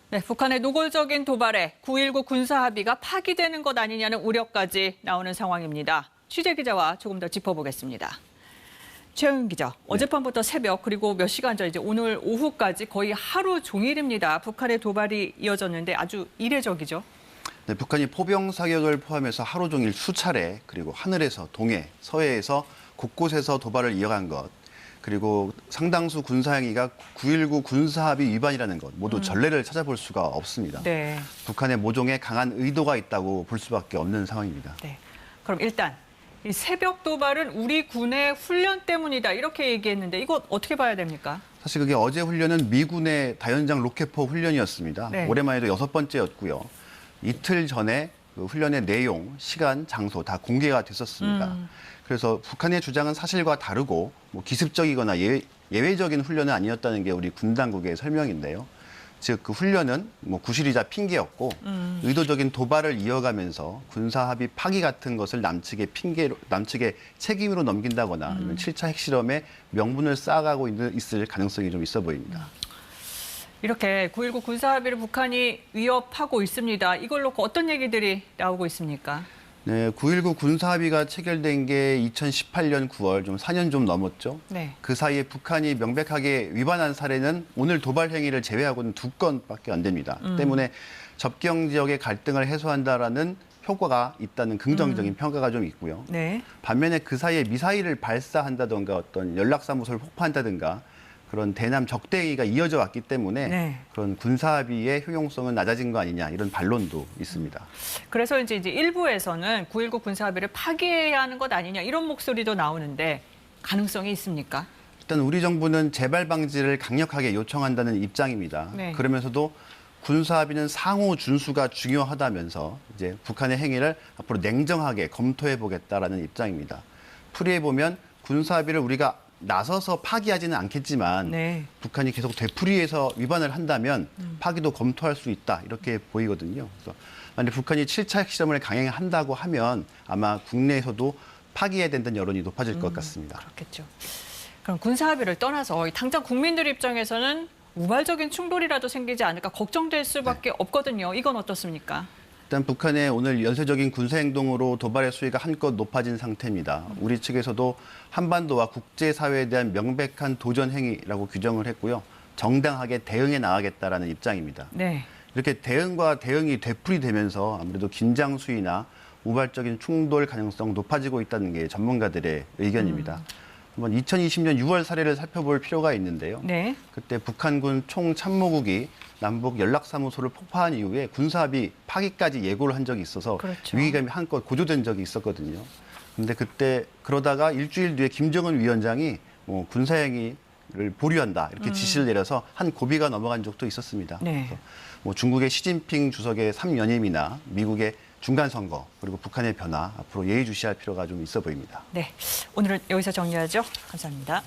네, 북한의 노골적인 도발에 9.19 군사합의가 파기되는 것 아니냐는 우려까지 나오는 상황입니다. 취재 기자와 조금 더 짚어보겠습니다. 최영윤 기자, 어젯밤부터 새벽 그리고 몇 시간 전 이제 오늘 오후까지 거의 하루 종일입니다. 북한의 도발이 이어졌는데 아주 이례적이죠. 네, 북한이 포병 사격을 포함해서 하루 종일 수차례 그리고 하늘에서 동해, 서해에서 곳곳에서 도발을 이어간 것, 그리고 상당수 군사행위가 9.19 군사합의 위반이라는 것 모두 전례를 찾아볼 수가 없습니다. 네. 북한의 모종에 강한 의도가 있다고 볼 수밖에 없는 상황입니다. 네. 그럼 일단 이 새벽 도발은 우리 군의 훈련 때문이다 이렇게 얘기했는데 이거 어떻게 봐야 됩니까? 사실 그게 어제 훈련은 미군의 다연장 로켓포 훈련이었습니다. 네. 올해만 해도 6번째였고요. 이틀 전에 그 훈련의 내용, 시간, 장소 다 공개가 됐었습니다. 그래서 북한의 주장은 사실과 다르고 뭐 기습적이거나 예외적인 훈련은 아니었다는 게 우리 군 당국의 설명인데요. 즉 그 훈련은 뭐 구실이자 핑계였고 의도적인 도발을 이어가면서 군사합의 파기 같은 것을 남측의 책임으로 넘긴다거나 아니면 7차 핵실험에 명분을 쌓아가고 있을 가능성이 좀 있어 보입니다. 이렇게 9.19 군사합의를 북한이 위협하고 있습니다. 이걸 놓고 어떤 얘기들이 나오고 있습니까? 네, 9.19 군사합의가 체결된 게 2018년 9월, 좀 4년 좀 넘었죠. 네. 그 사이에 북한이 명백하게 위반한 사례는 오늘 도발 행위를 제외하고는 2건밖에 안 됩니다. 때문에 접경 지역의 갈등을 해소한다라는 효과가 있다는 긍정적인 평가가 좀 있고요. 네. 반면에 그 사이에 미사일을 발사한다던가 어떤 연락사무소를 폭파한다든가 그런 대남 적대행위가 이어져 왔기 때문에 네. 그런 군사합의의 효용성은 낮아진 거 아니냐 이런 반론도 있습니다. 그래서 이제 일부에서는 9.19 군사합의를 파기해야 하는 것 아니냐 이런 목소리도 나오는데 가능성이 있습니까? 일단 우리 정부는 재발 방지를 강력하게 요청한다는 입장입니다. 네. 그러면서도 군사합의는 상호 준수가 중요하다면서 이제 북한의 행위를 앞으로 냉정하게 검토해 보겠다라는 입장입니다. 풀이해 보면 군사합의를 우리가 나서서 파기하지는 않겠지만 네. 북한이 계속 되풀이해서 위반을 한다면 파기도 검토할 수 있다 이렇게 보이거든요. 그래서 만약 북한이 7차 핵실험을 강행한다고 하면 아마 국내에서도 파기해야 된다는 여론이 높아질 것 같습니다. 그렇겠죠. 그럼 군사합의를 떠나서 당장 국민들 입장에서는 우발적인 충돌이라도 생기지 않을까 걱정될 수밖에 없거든요. 이건 어떻습니까? 일단 북한의 오늘 연쇄적인 군사행동으로 도발의 수위가 한껏 높아진 상태입니다. 우리 측에서도 한반도와 국제사회에 대한 명백한 도전 행위라고 규정을 했고요. 정당하게 대응해 나가겠다라는 입장입니다. 네. 이렇게 대응과 대응이 되풀이되면서 아무래도 긴장 수위나 우발적인 충돌 가능성 높아지고 있다는 게 전문가들의 의견입니다. 한번 2020년 6월 사례를 살펴볼 필요가 있는데요. 네. 그때 북한군 총참모국이 남북 연락사무소를 폭파한 이후에 군사합의 파기까지 예고를 한 적이 있어서 그렇죠. 위기감이 한껏 고조된 적이 있었거든요. 그런데 그때 그러다가 일주일 뒤에 김정은 위원장이 뭐 군사행위를 보류한다 이렇게 지시를 내려서 한 고비가 넘어간 적도 있었습니다. 네. 그래서 뭐 중국의 시진핑 주석의 3연임이나 미국의 중간선거 그리고 북한의 변화 앞으로 예의주시할 필요가 좀 있어 보입니다. 네. 오늘은 여기서 정리하죠. 감사합니다.